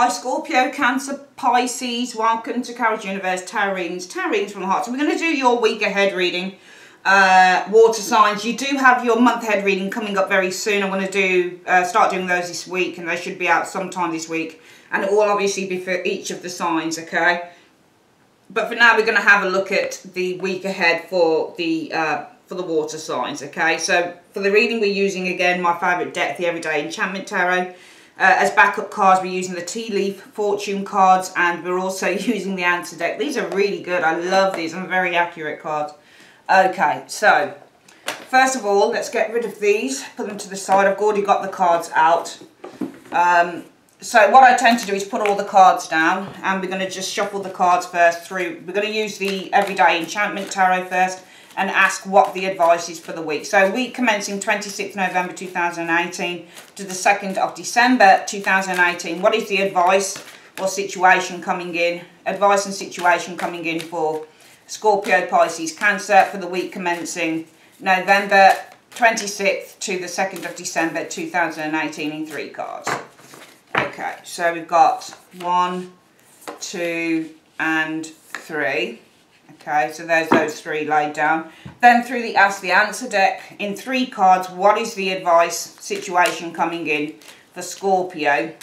Hi Scorpio, Cancer, Pisces, welcome to Carriage Universe Tarot Readings from the Heart. So we're going to do your week ahead reading, water signs. You do have your month ahead reading coming up very soon. I'm going to start doing those this week, and they should be out sometime this week. And it will obviously be for each of the signs, okay? But for now, we're going to have a look at the week ahead for the water signs, okay? So for the reading, we're using again my favourite deck, the Everyday Enchantment Tarot. As backup cards, we're using the Tea Leaf Fortune cards, and we're also using the Answer deck. These are really good. I love these. I'm very accurate cards. Okay, so first of all, let's get rid of these. Put them to the side. I've already got the cards out. So what I tend to do is put all the cards down, and we're going to just shuffle the cards first through. We're going to use the Everyday Enchantment Tarot first and ask what the advice is for the week. So week commencing 26th November 2018 to the 2nd of December 2018. What is the advice or situation coming in? Advice and situation coming in for Scorpio, Pisces, Cancer for the week commencing November 26th to the 2nd of December 2018 in 3 cards. Okay, so we've got 1, 2 and 3. Okay, so there's those 3 laid down. Then through the Ask the Answer deck, in 3 cards, what is the advice situation coming in for Scorpio,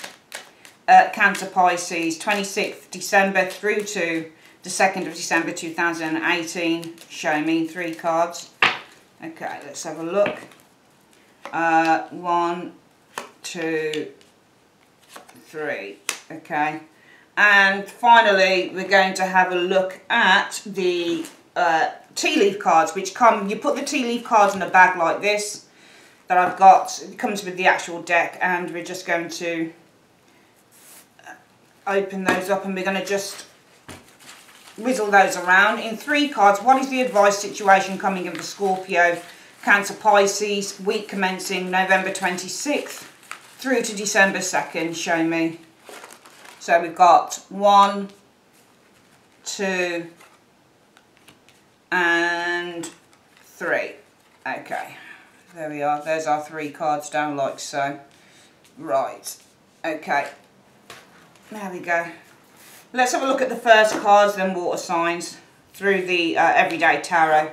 Cancer, Pisces, 26th December through to the 2nd of December 2018. Show me 3 cards. Okay, let's have a look. 1, 2, 3. Okay. And finally, we're going to have a look at the tea leaf cards, which come, you put the tea leaf cards in a bag like this that I've got. It comes with the actual deck, and we're just going to open those up, and we're going to just whizzle those around. In 3 cards, what is the advice situation coming in for Scorpio, Cancer, Pisces, week commencing November 26th through to December 2nd? Show me. So we've got 1, 2 and 3. Okay, there we are. There's our 3 cards down like so. Right, okay, there we go. Let's have a look at the first cards, then water signs through the Everyday Tarot.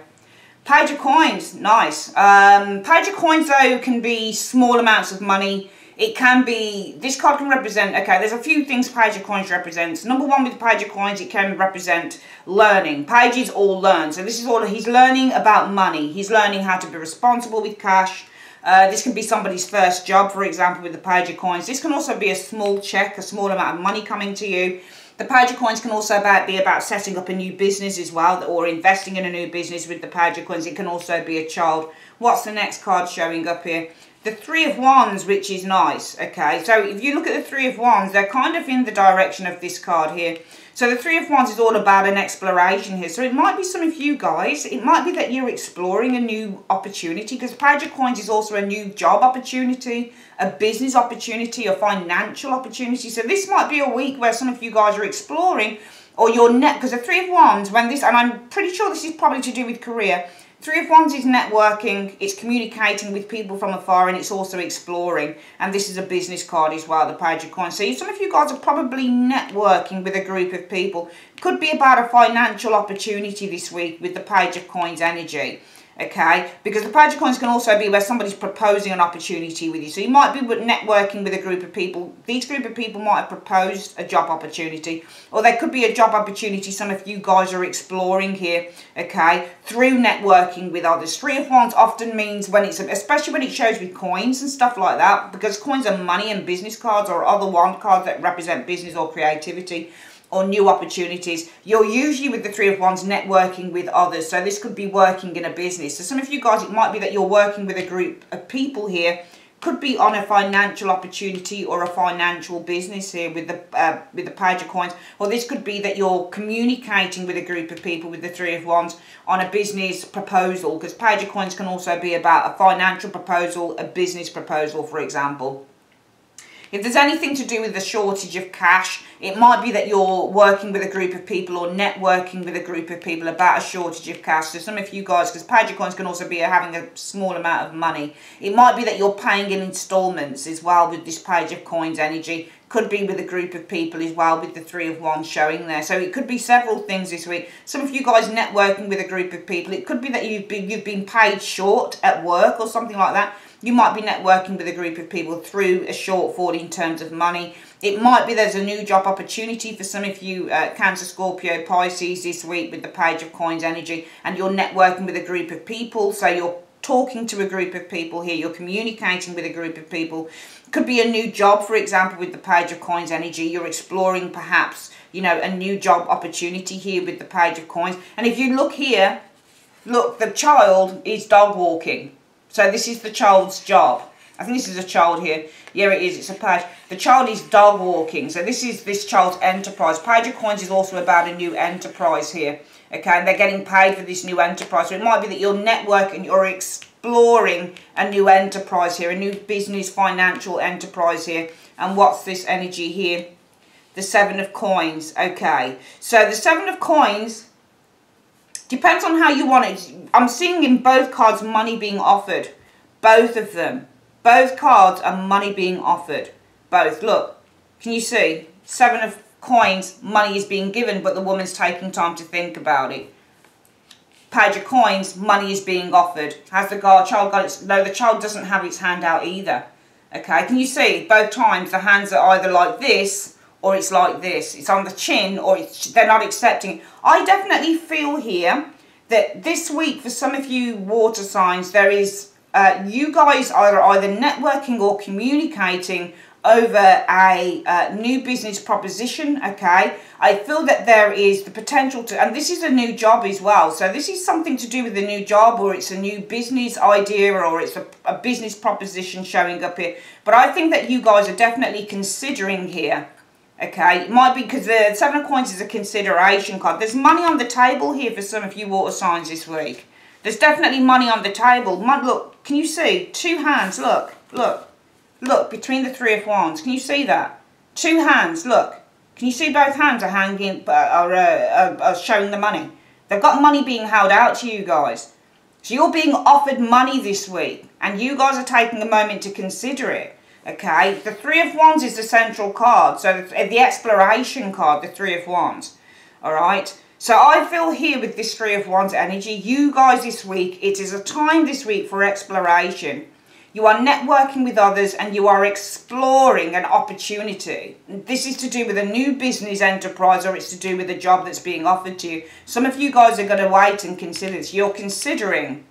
Page of Coins, nice. Page of Coins though can be small amounts of money. It can be, this card can represent, okay, there's a few things Page of Coins represents. Number 1 with Page of Coins, it can represent learning. Pages all learn. So this is all, he's learning about money. He's learning how to be responsible with cash. This can be somebody's first job, for example, with the Page of Coins. This can also be a small check, a small amount of money coming to you. The Page of Coins can also be about setting up a new business as well, or investing in a new business with the Page of Coins. It can also be a child. What's the next card showing up here? The 3 of Wands, which is nice, okay? So if you look at the 3 of Wands, they're kind of in the direction of this card here. So the 3 of Wands is all about an exploration here. So it might be some of you guys, it might be that you're exploring a new opportunity, because Page of Coins is also a new job opportunity, a business opportunity, a financial opportunity. So this might be a week where some of you guys are exploring, or your because the 3 of Wands, when this, and I'm pretty sure this is probably to do with career. 3 of Wands is networking, it's communicating with people from afar, and it's also exploring. And this is a business card as well, the Page of Coins. So some of you guys are probably networking with a group of people. Could be about a financial opportunity this week with the Page of Coins energy. Okay, because the Page of Coins can also be where somebody's proposing an opportunity with you. So you might be networking with a group of people. These group of people might have proposed a job opportunity, or there could be a job opportunity some of you guys are exploring here, okay, through networking with others. 3 of Wands often means when it's, especially when it shows with coins and stuff like that, because coins are money and business cards, or other wand cards that represent business or creativity or new opportunities. You're usually with the 3 of Wands networking with others. So this could be working in a business. So some of you guys, it might be that you're working with a group of people here. Could be on a financial opportunity or a financial business here with the Page of Coins. Or this could be that you're communicating with a group of people with the 3 of Wands on a business proposal. Because Page of Coins can also be about a financial proposal, a business proposal, for example. If there's anything to do with the shortage of cash, it might be that you're working with a group of people or networking with a group of people about a shortage of cash. So some of you guys, because Page of Coins can also be having a small amount of money. It might be that you're paying in installments as well with this Page of Coins energy. Could be with a group of people as well, with the Three of Wands showing there. So it could be several things this week. Some of you guys networking with a group of people. It could be that you've been paid short at work or something like that. You might be networking with a group of people through a shortfall in terms of money. It might be there's a new job opportunity for some of you Cancer, Scorpio, Pisces this week with the Page of Coins energy, and you're networking with a group of people. So you're talking to a group of people here. You're communicating with a group of people. Could be a new job, for example, with the Page of Coins energy. You're exploring perhaps, you know, a new job opportunity here with the Page of Coins. And if you look here, look, the child is dog walking. So this is the child's job. I think this is a child here. Yeah, it is. It's a page. The child is dog walking. So this is this child's enterprise. Page of Coins is also about a new enterprise here. Okay, and they're getting paid for this new enterprise. So it might be that you're networking, you're exploring a new enterprise here, a new business, financial enterprise here. And what's this energy here? The Seven of Coins. Okay, so the Seven of Coins depends on how you want it. I'm seeing in both cards money being offered. Both of them. Both cards are money being offered. Both. Look. Can you see? Seven of Coins, money is being given, but the woman's taking time to think about it. Page of Coins, money is being offered. Has the child got its... No, the child doesn't have its hand out either. Okay. Can you see? Both times the hands are either like this or it's like this. It's on the chin or they're not accepting it. I definitely feel here that this week for some of you water signs, there is, you guys are either networking or communicating over a new business proposition, okay? I feel that there is the potential to, and this is a new job as well. So this is something to do with a new job, or it's a new business idea, or it's a business proposition showing up here. But I think that you guys are definitely considering here. Okay, it might be because the Seven of Coins is a consideration card. There's money on the table here for some of you water signs this week. There's definitely money on the table. Look, can you see? Two hands, look, look. Look, between the Three of Wands. Can you see that? Two hands, look. Can you see both hands are hanging, are showing the money? They've got money being held out to you guys. So you're being offered money this week, and you guys are taking a moment to consider it. Okay, the Three of Wands is the central card, so the exploration card, the Three of Wands. All right, so I feel here with this Three of Wands energy, you guys this week, it is a time this week for exploration. You are networking with others and you are exploring an opportunity. This is to do with a new business enterprise, or it's to do with a job that's being offered to you. Some of you guys are going to wait and consider this. You're considering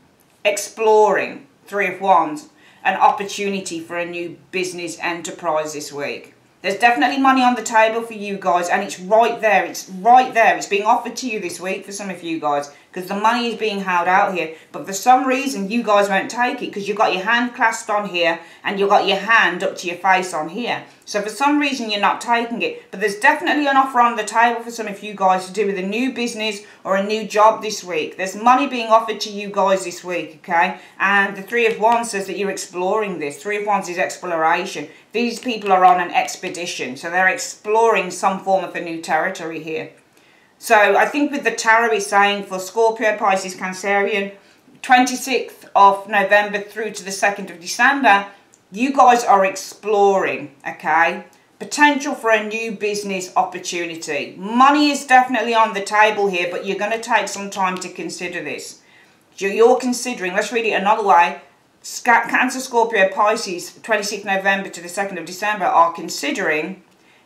exploring, Three of Wands, an opportunity for a new business enterprise this week. There's definitely money on the table for you guys, and it's right there. It's right there. It's being offered to you this week for some of you guys, because the money is being held out here. But for some reason, you guys won't take it because you've got your hand clasped on here and you've got your hand up to your face on here. So for some reason, you're not taking it. But there's definitely an offer on the table for some of you guys to do with a new business or a new job this week. There's money being offered to you guys this week, okay? And the Three of Wands says that you're exploring this. Three of Wands is exploration. These people are on an expedition, so they're exploring some form of a new territory here. So I think with the tarot is saying for Scorpio, Pisces, Cancerian, 26th of November through to the 2nd of December, you guys are exploring, okay? Potential for a new business opportunity. Money is definitely on the table here, but you're going to take some time to consider this. You're considering, let's read it another way. Cancer, Scorpio, Pisces, 26th November to the 2nd of December are considering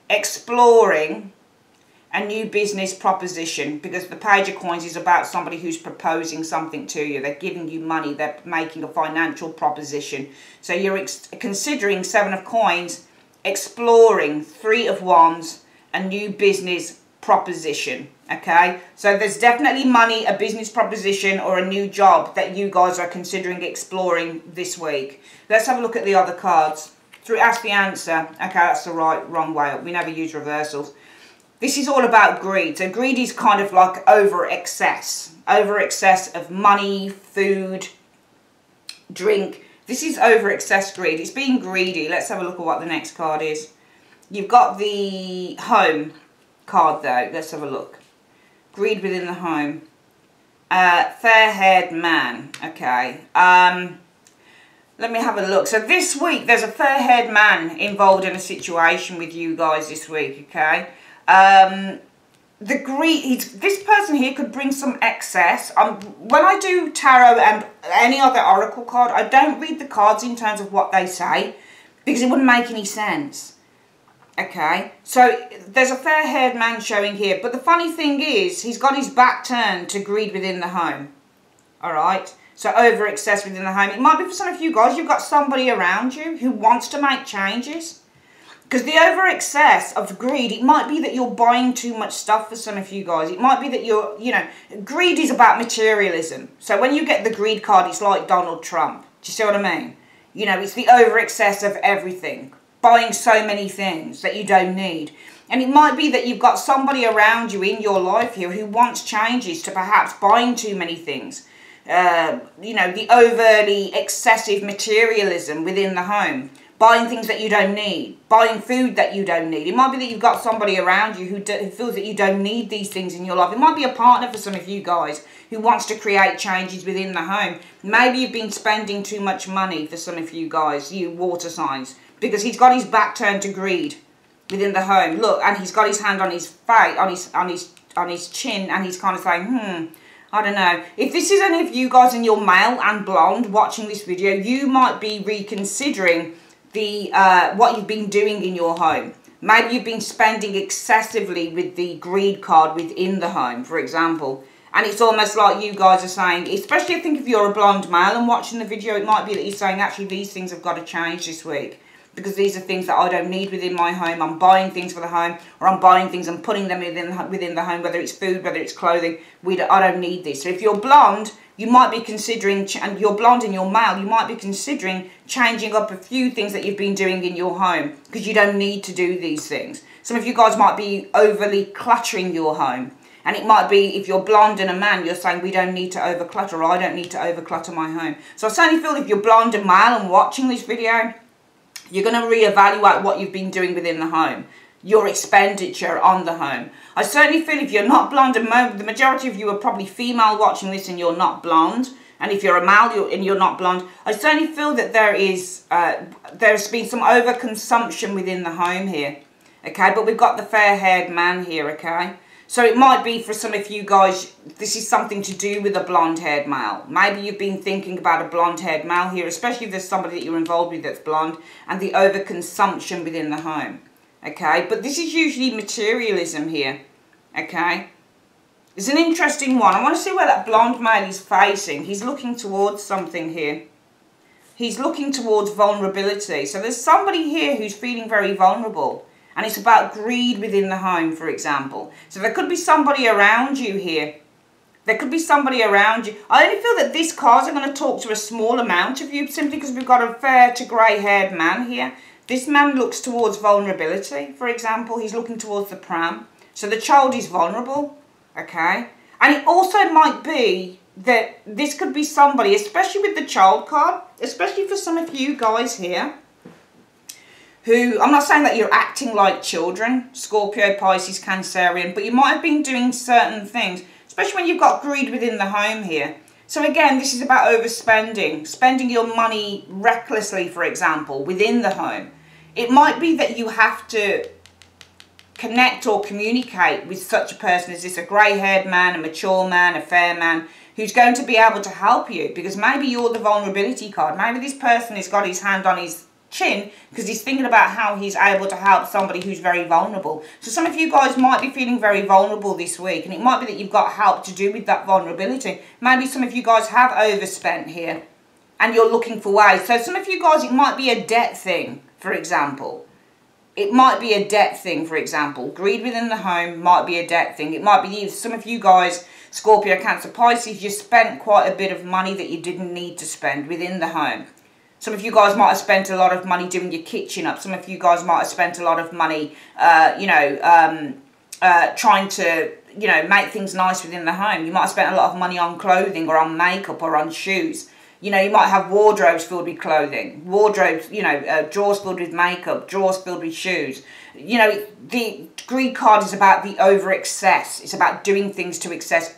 exploring a new business proposition, because the Page of Coins is about somebody who's proposing something to you. They're giving you money. They're making a financial proposition. So you're considering Seven of Coins, exploring Three of Wands, a new business proposition. Okay, so there's definitely money, a business proposition, or a new job that you guys are considering exploring this week. Let's have a look at the other cards. Ask the answer. Okay, that's the wrong way up. We never use reversals. This is all about greed. So greed is kind of like over excess of money, food, drink. This is over excess greed. It's being greedy. Let's have a look at what the next card is. You've got the home card though. Let's have a look. Greed within the home. Fair-haired man. Okay. Let me have a look. So this week, there's a fair-haired man involved in a situation with you guys this week, okay? The greed, this person here could bring some excess. When I do tarot and any other oracle card, I don't read the cards in terms of what they say, because it wouldn't make any sense. Okay, so there's a fair-haired man showing here, but the funny thing is, he's got his back turned to greed within the home. Alright, so over excess within the home. It might be for some of you guys, you've got somebody around you who wants to make changes. Because the over excess of greed, it might be that you're buying too much stuff for some of you guys. It might be that you're, you know, greed is about materialism. So when you get the greed card, it's like Donald Trump. Do you see what I mean? You know, it's the over excess of everything. Buying so many things that you don't need. And it might be that you've got somebody around you in your life here who wants changes to perhaps buying too many things. You know, the overly excessive materialism within the home. Buying things that you don't need. Buying food that you don't need. It might be that you've got somebody around you who feels that you don't need these things in your life. It might be a partner for some of you guys who wants to create changes within the home. Maybe you've been spending too much money for some of you guys, you water signs. Because he's got his back turned to greed within the home. Look, and he's got his hand on his face, on his chin, and he's kind of saying, I don't know. If this is any of you guys and you're male and blonde watching this video, you might be reconsidering the what you've been doing in your home. Maybe you've been spending excessively with the greed card within the home, for example. And it's almost like you guys are saying, especially I think if you're a blonde male and watching the video, it might be that you're saying, actually, these things have got to change this week. Because these are things that I don't need within my home. I'm buying things for the home, or I'm buying things and putting them within the home, whether it's food, whether it's clothing. I don't need this. So if you're blonde, you might be considering, and you're blonde and you're male, you might be considering changing up a few things that you've been doing in your home, because you don't need to do these things. Some of you guys might be overly cluttering your home. And it might be, if you're blonde and a man, you're saying, we don't need to overclutter, or I don't need to overclutter my home. So I certainly feel if you're blonde and male and watching this video, you're going to reevaluate what you've been doing within the home, your expenditure on the home. I certainly feel if you're not blonde, and the majority of you are probably female watching this and you're not blonde, and if you're a male and you're not blonde, I certainly feel that there's been some overconsumption within the home here, okay? But we've got the fair-haired man here, okay? So it might be for some of you guys, this is something to do with a blonde-haired male. Maybe you've been thinking about a blonde-haired male here, especially if there's somebody that you're involved with that's blonde, and the overconsumption within the home, okay? But this is usually materialism here, okay? It's an interesting one. I want to see where that blonde male is facing. He's looking towards something here. He's looking towards vulnerability. So there's somebody here who's feeling very vulnerable. And it's about greed within the home, for example. So there could be somebody around you here. There could be somebody around you. I only feel that these cards are going to talk to a small amount of you, simply because we've got a fair to grey-haired man here. This man looks towards vulnerability, for example. He's looking towards the pram. So the child is vulnerable, okay? And it also might be that this could be somebody, especially with the child card, especially for some of you guys here, who, I'm not saying that you're acting like children, Scorpio, Pisces, Cancerian, but you might have been doing certain things, especially when you've got greed within the home here. So again, this is about overspending, spending your money recklessly, for example, within the home. It might be that you have to connect or communicate with such a person as this, a grey-haired man, a mature man, a fair man, who's going to be able to help you, because maybe you're the vulnerability card. Maybe this person has got his hand on his chin because he's thinking about how he's able to help somebody who's very vulnerable. So some of you guys might be feeling very vulnerable this week, and it might be that you've got help to do with that vulnerability. Maybe some of you guys have overspent here and you're looking for ways. So some of you guys, it might be a debt thing, for example. It might be a debt thing, for example. Greed within the home might be a debt thing. It might be some of you guys, Scorpio, Cancer, Pisces, you spent quite a bit of money that you didn't need to spend within the home. Some of you guys might have spent a lot of money doing your kitchen up. Some of you guys might have spent a lot of money, trying to, make things nice within the home. You might have spent a lot of money on clothing or on makeup or on shoes. You know, you might have wardrobes filled with clothing, wardrobes, drawers filled with makeup, drawers filled with shoes. You know, the greed card is about the over excess. It's about doing things to excess,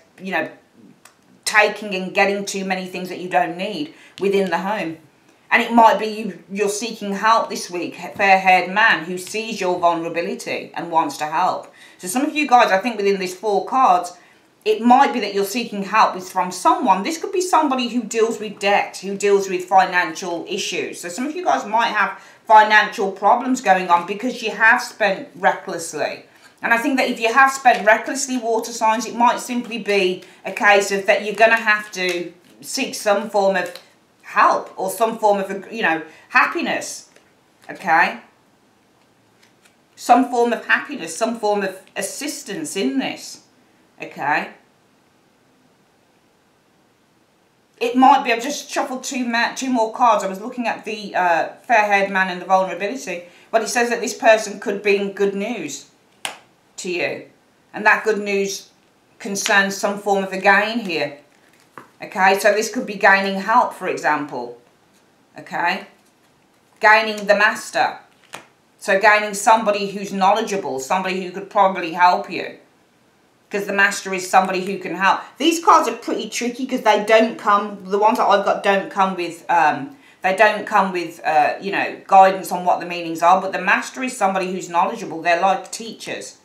taking and getting too many things that you don't need within the home. And it might be you're seeking help this week, fair-haired man who sees your vulnerability and wants to help. So some of you guys, I think within these 4 cards, it might be that you're seeking help from someone. This could be somebody who deals with debt, who deals with financial issues. So some of you guys might have financial problems going on because you have spent recklessly. And I think that if you have spent recklessly, water signs, it might simply be a case of that you're going to have to seek some form of help or some form of, you know, happiness. Okay? Some form of happiness, some form of assistance in this. Okay? It might be, I've just shuffled two more cards. I was looking at the fair-haired man and the vulnerability. But it says that this person could bring good news to you. And that good news concerns some form of a gain here. Okay, so this could be gaining help, for example. Okay? Gaining the master. So gaining somebody who's knowledgeable, somebody who could probably help you. Because the master is somebody who can help. These cards are pretty tricky because they don't come, the ones that I've got don't come with, you know, guidance on what the meanings are. But the master is somebody who's knowledgeable. They're like teachers.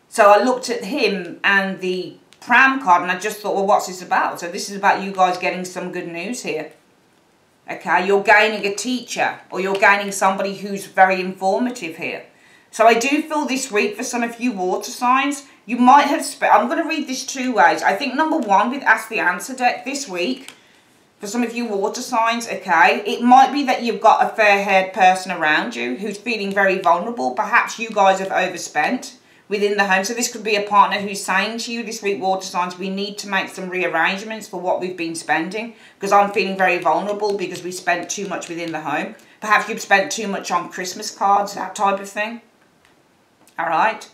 So I looked at him and the pram card and I just thought, well, what's this about? So this is about you guys getting some good news here. Okay, you're gaining a teacher or you're gaining somebody who's very informative here. So I do feel this week for some of you water signs, you might have I'm going to read this 2 ways. I think number 1 with Ask the Answer deck this week, for some of you water signs, okay, it might be that you've got a fair-haired person around you who's feeling very vulnerable. Perhaps you guys have overspent within the home. So this could be a partner who's saying to you this week, water signs, we need to make some rearrangements for what we've been spending because I'm feeling very vulnerable because we spent too much within the home. Perhaps you've spent too much on Christmas cards, that type of thing. All right.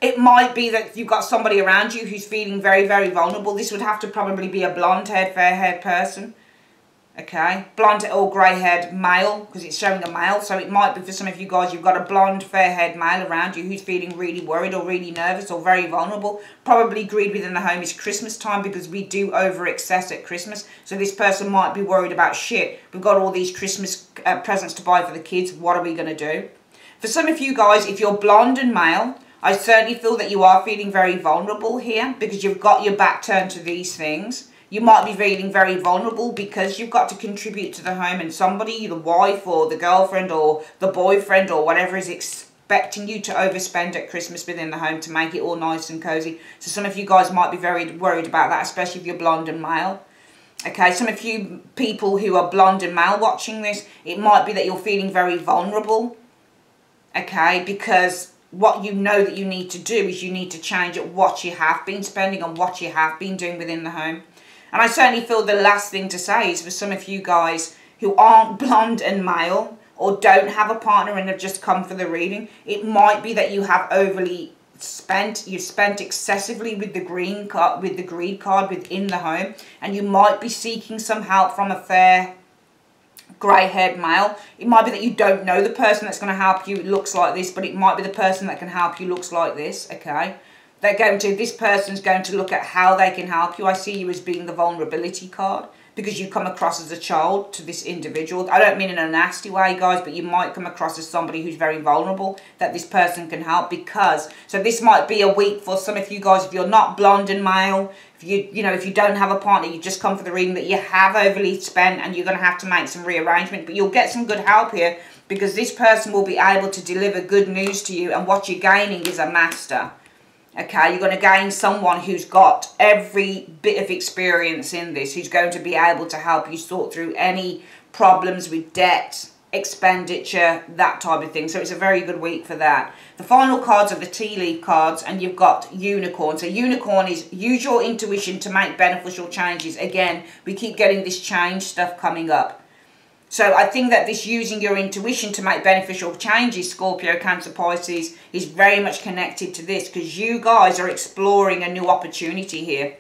It might be that you've got somebody around you who's feeling very, very vulnerable. This would have to probably be a blonde-haired, fair-haired person. Okay, blonde or grey-haired male, because it's showing a male. So it might be for some of you guys, you've got a blonde, fair-haired male around you who's feeling really worried or really nervous or very vulnerable. Probably greed within the home is Christmas time because we do over-excess at Christmas. So this person might be worried about, shit, we've got all these Christmas presents to buy for the kids. What are we going to do? For some of you guys, if you're blonde and male, I certainly feel that you are feeling very vulnerable here because you've got your back turned to these things. You might be feeling very vulnerable because you've got to contribute to the home and somebody, the wife or the girlfriend or the boyfriend or whatever is expecting you to overspend at Christmas within the home to make it all nice and cozy. So some of you guys might be very worried about that, especially if you're blonde and male. Okay, some of you people who are blonde and male watching this, it might be that you're feeling very vulnerable. Okay, because what you know that you need to do is you need to change at what you have been spending and what you have been doing within the home. And I certainly feel the last thing to say is for some of you guys who aren't blonde and male or don't have a partner and have just come for the reading, it might be that you have overly spent, you've spent excessively with the green card, with the greed card within the home, and you might be seeking some help from a fair grey-haired male. It might be that you don't know the person that's going to help you looks like this, but it might be the person that can help you looks like this, okay? This person's going to look at how they can help you. I see you as being the vulnerability card because you come across as a child to this individual. I don't mean in a nasty way, guys, but you might come across as somebody who's very vulnerable that this person can help because, so this might be a week for some of you guys, if you're not blonde and male, if you don't have a partner, you just come for the reading that you have overly spent and you're going to have to make some rearrangement, but you'll get some good help here because this person will be able to deliver good news to you and what you're gaining is a master. Okay, you're going to gain someone who's got every bit of experience in this, who's going to be able to help you sort through any problems with debt, expenditure, that type of thing. So it's a very good week for that. The final cards are the tea leaf cards, and you've got unicorn. So unicorn is use your intuition to make beneficial changes. Again, we keep getting this change stuff coming up. So I think that this using your intuition to make beneficial changes, Scorpio, Cancer, Pisces, is very much connected to this because you guys are exploring a new opportunity here.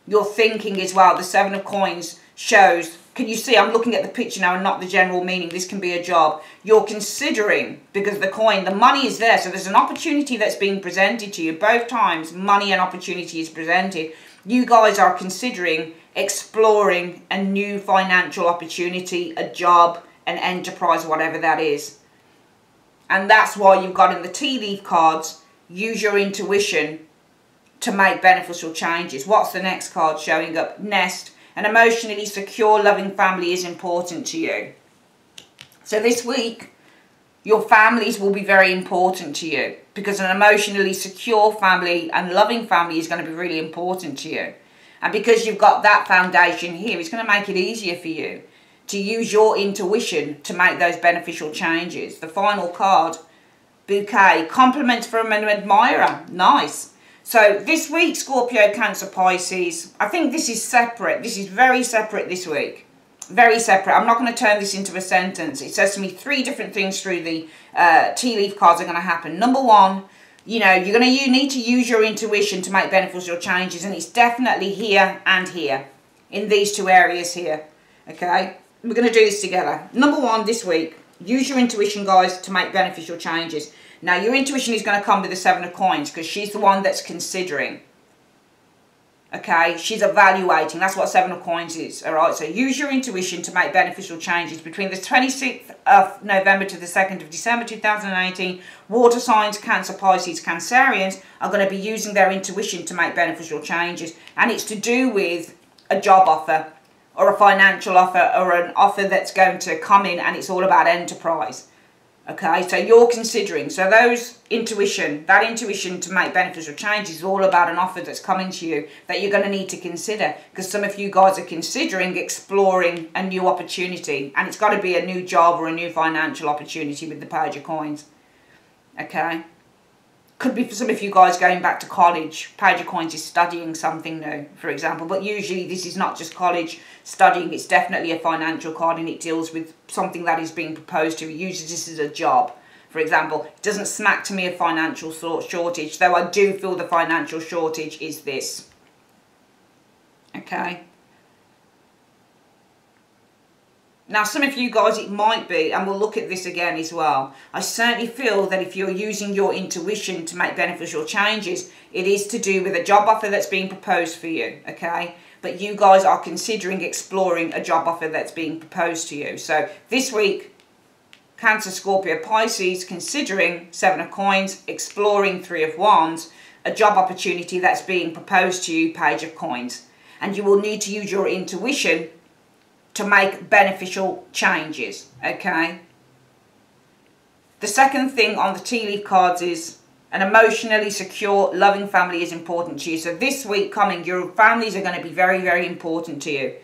You're thinking as well. The Seven of Coins shows, can you see, I'm looking at the picture now and not the general meaning. This can be a job. You're considering, because the coin, the money is there. So there's an opportunity that's being presented to you. Both times, money and opportunity is presented. You guys are considering exploring a new financial opportunity, a job, an enterprise, whatever that is. And that's why you've got in the tea leaf cards, use your intuition to make beneficial changes. What's the next card showing up? Nest. An emotionally secure, loving family is important to you. So this week, your families will be very important to you, because an emotionally secure family and loving family is going to be really important to you. And because you've got that foundation here, it's going to make it easier for you to use your intuition to make those beneficial changes. The final card, bouquet, compliments from an admirer. Nice. So this week, Scorpio, Cancer, Pisces, I think this is separate. This is very separate this week. Very separate. I'm not going to turn this into a sentence. It says to me 3 different things through the tea leaf cards are going to happen. Number 1, you know, you need to use your intuition to make beneficial changes, and it's definitely here and here, in these 2 areas here. Okay, we're going to do this together. Number 1 this week, use your intuition, guys, to make beneficial changes. Now, your intuition is going to come with the 7 of coins, because she's the one that's considering. Okay, she's evaluating. That's what 7 of coins is. All right, so use your intuition to make beneficial changes. Between the 26th of November to the 2nd of December 2018, water signs, Cancer, Pisces, Cancerians are going to be using their intuition to make beneficial changes. And it's to do with a job offer or a financial offer or an offer that's going to come in, and it's all about enterprise. Okay, so you're considering, so that intuition to make beneficial changes is all about an offer that's coming to you that you're going to need to consider, because some of you guys are considering exploring a new opportunity, and it's got to be a new job or a new financial opportunity with the Page of Coins. Okay, could be for some of you guys going back to college. Page of Coins is studying something new, for example, but usually this is not just college studying, it's definitely a financial card, and it deals with something that is being proposed to you. It uses this as a job, for example. It doesn't smack to me of financial shortage, though I do feel the financial shortage is this. Okay. Now, some of you guys, it might be, and we'll look at this again as well. I certainly feel that if you're using your intuition to make beneficial changes, it is to do with a job offer that's being proposed for you, okay? But you guys are considering exploring a job offer that's being proposed to you. So this week, Cancer, Scorpio, Pisces, considering 7 of Coins, exploring 3 of Wands, a job opportunity that's being proposed to you, Page of Coins. And you will need to use your intuition to make beneficial changes, okay? The second thing on the tea leaf cards is an emotionally secure, loving family is important to you. So this week coming, your families are going to be very, very important to you.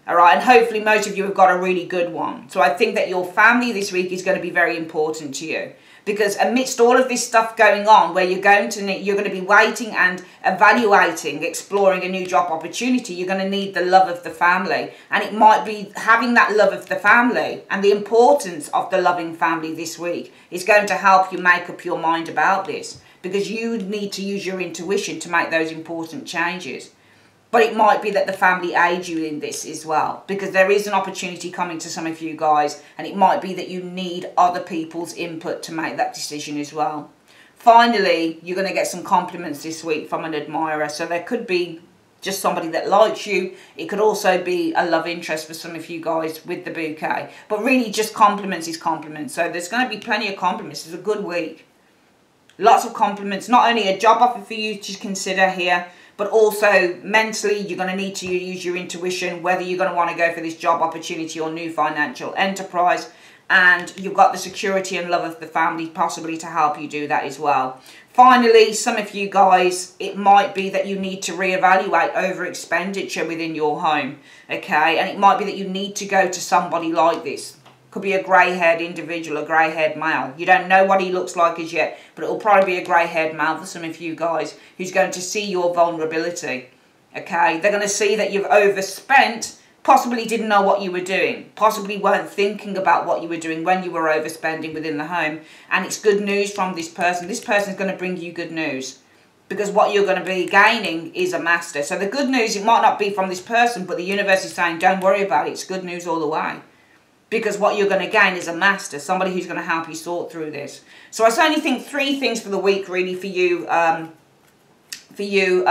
All right, and hopefully most of you have got a really good one. So I think that your family this week is going to be very important to you. Because amidst all of this stuff going on, where you're going to be waiting and evaluating, exploring a new job opportunity, you're going to need the love of the family. And it might be having that love of the family and the importance of the loving family this week is going to help you make up your mind about this. Because you need to use your intuition to make those important changes. But it might be that the family aid you in this as well, because there is an opportunity coming to some of you guys, and it might be that you need other people's input to make that decision as well. Finally, you're going to get some compliments this week from an admirer. So there could be just somebody that likes you. It could also be a love interest for some of you guys with the bouquet. But really just compliments is compliments. So there's going to be plenty of compliments. It's a good week. Lots of compliments. Not only a job offer for you to consider here, but also mentally, you're going to need to use your intuition, whether you're going to want to go for this job opportunity or new financial enterprise. And you've got the security and love of the family possibly to help you do that as well. Finally, some of you guys, it might be that you need to reevaluate over expenditure within your home. Okay, and it might be that you need to go to somebody like this. Could be a grey-haired individual, a grey-haired male. You don't know what he looks like as yet, but it'll probably be a grey-haired male for some of you guys who's going to see your vulnerability. Okay, they're going to see that you've overspent, possibly didn't know what you were doing, possibly weren't thinking about what you were doing when you were overspending within the home. And it's good news from this person. This person's going to bring you good news, because what you're going to be gaining is a master. So the good news, it might not be from this person, but the universe is saying, don't worry about it. It's good news all the way. Because what you're going to gain is a master, somebody who's going to help you sort through this. So I certainly think 3 things for the week, really, for you for you,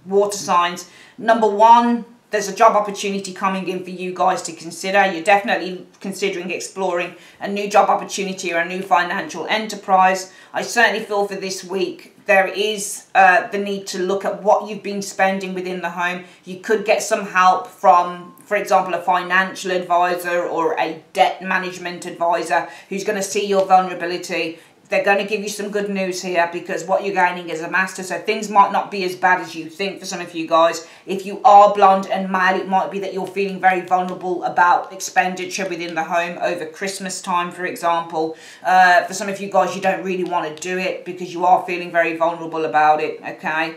water signs. Number one, there's a job opportunity coming in for you guys to consider. You're definitely considering exploring a new job opportunity or a new financial enterprise. I certainly feel for this week there is the need to look at what you've been spending within the home. You could get some help from, for example, a financial advisor or a debt management advisor who's going to see your vulnerability. They're going to give you some good news here, because what you're gaining is a master. So things might not be as bad as you think for some of you guys. If you are blonde and male, it might be that you're feeling very vulnerable about expenditure within the home over Christmas time, for example. For some of you guys, you don't really want to do it because you are feeling very vulnerable about it, okay?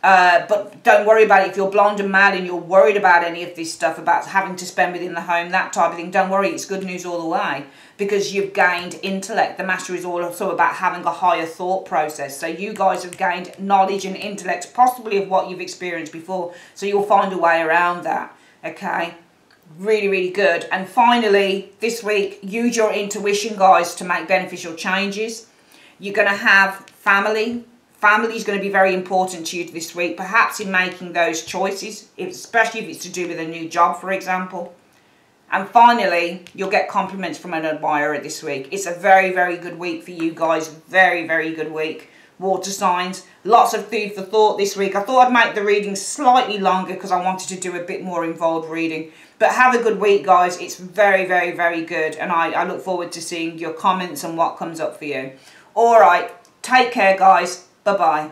But don't worry about it. If you're blonde and male and you're worried about any of this stuff, about having to spend within the home, that type of thing, don't worry, it's good news all the way, because you've gained intellect. The master is also about having a higher thought process. So you guys have gained knowledge and intellect, possibly of what you've experienced before, so you'll find a way around that, okay? Really, really good. And finally, this week, use your intuition, guys, to make beneficial changes. You're going to have family. Family is going to be very important to you this week, perhaps in making those choices, especially if it's to do with a new job, for example. And finally, you'll get compliments from an admirer this week. It's a very, very good week for you guys. Very, very good week. Water signs. Lots of food for thought this week. I thought I'd make the reading slightly longer because I wanted to do a bit more involved reading. But have a good week, guys. It's very, very, very good. And I look forward to seeing your comments and what comes up for you. All right. Take care, guys. Bye-bye.